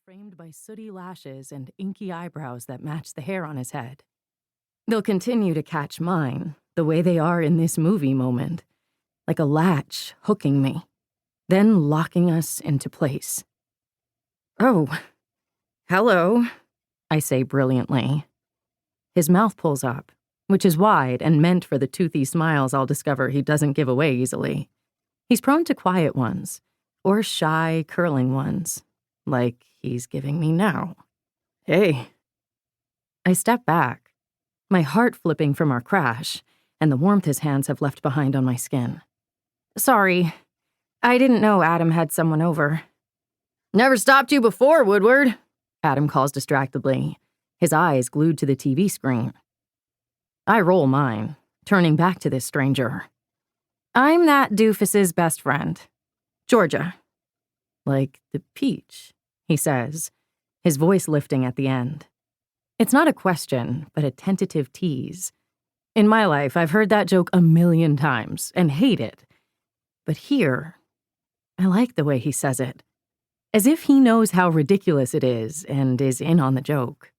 framed by sooty lashes and inky eyebrows that match the hair on his head. They'll continue to catch mine, the way they are in this movie moment, like a latch hooking me, then locking us into place. "Oh, hello," I say brilliantly. His mouth pulls up, which is wide and meant for the toothy smiles I'll discover he doesn't give away easily. He's prone to quiet ones, or shy, curling ones, like he's giving me now. "Hey." I step back, my heart flipping from our crash, and the warmth his hands have left behind on my skin. "Sorry, I didn't know Adam had someone over." "Never stopped you before, Woodward," Adam calls distractedly, his eyes glued to the TV screen. I roll mine, turning back to this stranger. "I'm that doofus's best friend, Georgia." "Like the peach," he says, his voice lifting at the end. It's not a question, but a tentative tease. In my life, I've heard that joke 1,000,000 times and hate it. But here, I like the way he says it, as if he knows how ridiculous it is and is in on the joke.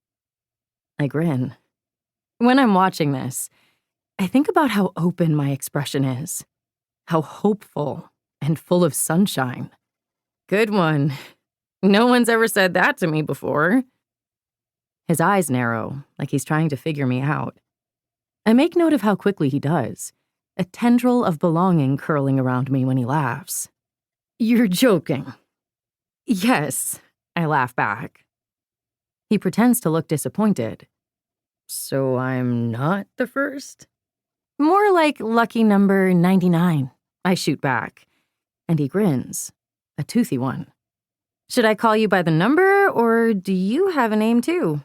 I grin. When I'm watching this, I think about how open my expression is, how hopeful and full of sunshine. Good one. No one's ever said that to me before. His eyes narrow, like he's trying to figure me out. I make note of how quickly he does, a tendril of belonging curling around me when he laughs. "You're joking." "Yes," I laugh back. He pretends to look disappointed. "So I'm not the first?" "More like lucky number 99, I shoot back, and he grins, a toothy one. "Should I call you by the number, or do you have a name too?"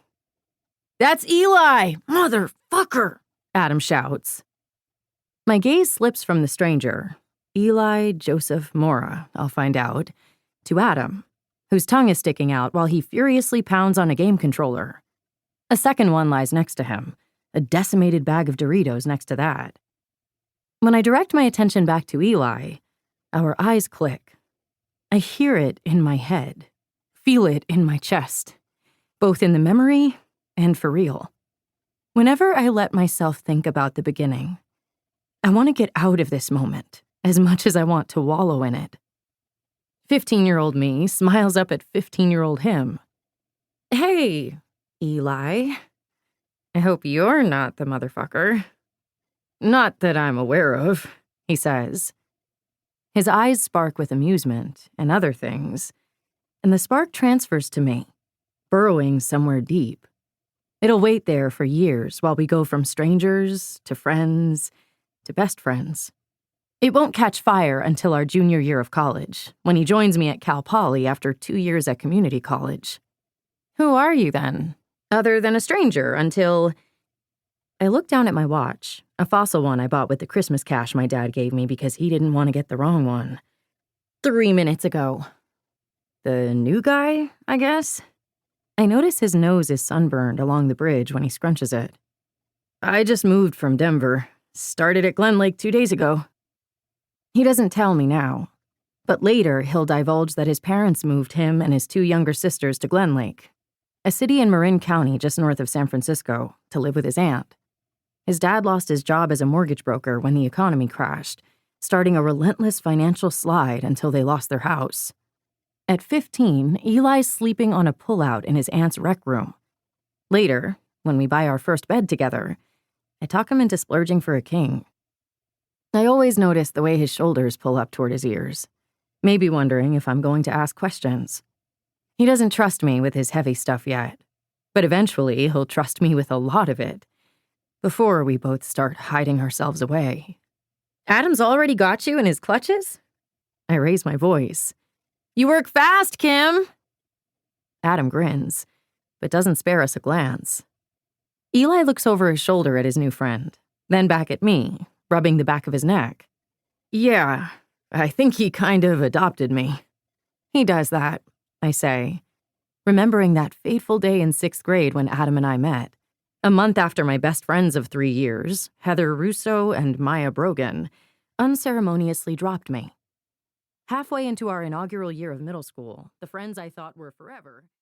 "That's Eli, motherfucker," Adam shouts. My gaze slips from the stranger, Eli Joseph Mora, I'll find out, to Adam, whose tongue is sticking out while he furiously pounds on a game controller. A second one lies next to him, a decimated bag of Doritos next to that. When I direct my attention back to Eli, our eyes click. I hear it in my head, feel it in my chest, both in the memory and for real. Whenever I let myself think about the beginning, I want to get out of this moment as much as I want to wallow in it. 15-year-old me smiles up at 15-year-old him. "Hey, Eli. I hope you're not the motherfucker." "Not that I'm aware of," he says. His eyes spark with amusement and other things, and the spark transfers to me, burrowing somewhere deep. It'll wait there for years while we go from strangers to friends to best friends. It won't catch fire until our junior year of college, when he joins me at Cal Poly after 2 years at community college. Who are you then, other than a stranger until... I look down at my watch, a fossil one I bought with the Christmas cash my dad gave me because he didn't want to get the wrong one. 3 minutes ago. The new guy, I guess? I notice his nose is sunburned along the bridge when he scrunches it. "I just moved from Denver. Started at Glen Lake 2 days ago." He doesn't tell me now, but later he'll divulge that his parents moved him and his 2 younger sisters to Glen Lake, a city in Marin County just north of San Francisco, to live with his aunt. His dad lost his job as a mortgage broker when the economy crashed, starting a relentless financial slide until they lost their house. At 15, Eli's sleeping on a pullout in his aunt's rec room. Later, when we buy our first bed together, I talk him into splurging for a king. I always notice the way his shoulders pull up toward his ears, maybe wondering if I'm going to ask questions. He doesn't trust me with his heavy stuff yet, but eventually he'll trust me with a lot of it, before we both start hiding ourselves away. "Adam's already got you in his clutches?" I raise my voice. "You work fast, Kim." Adam grins, but doesn't spare us a glance. Eli looks over his shoulder at his new friend, then back at me, rubbing the back of his neck. "Yeah, I think he kind of adopted me." "He does that," I say, remembering that fateful day in 6th grade when Adam and I met, a month after my best friends of 3 years, Heather Russo and Maya Brogan, unceremoniously dropped me. Halfway into our inaugural year of middle school, the friends I thought were forever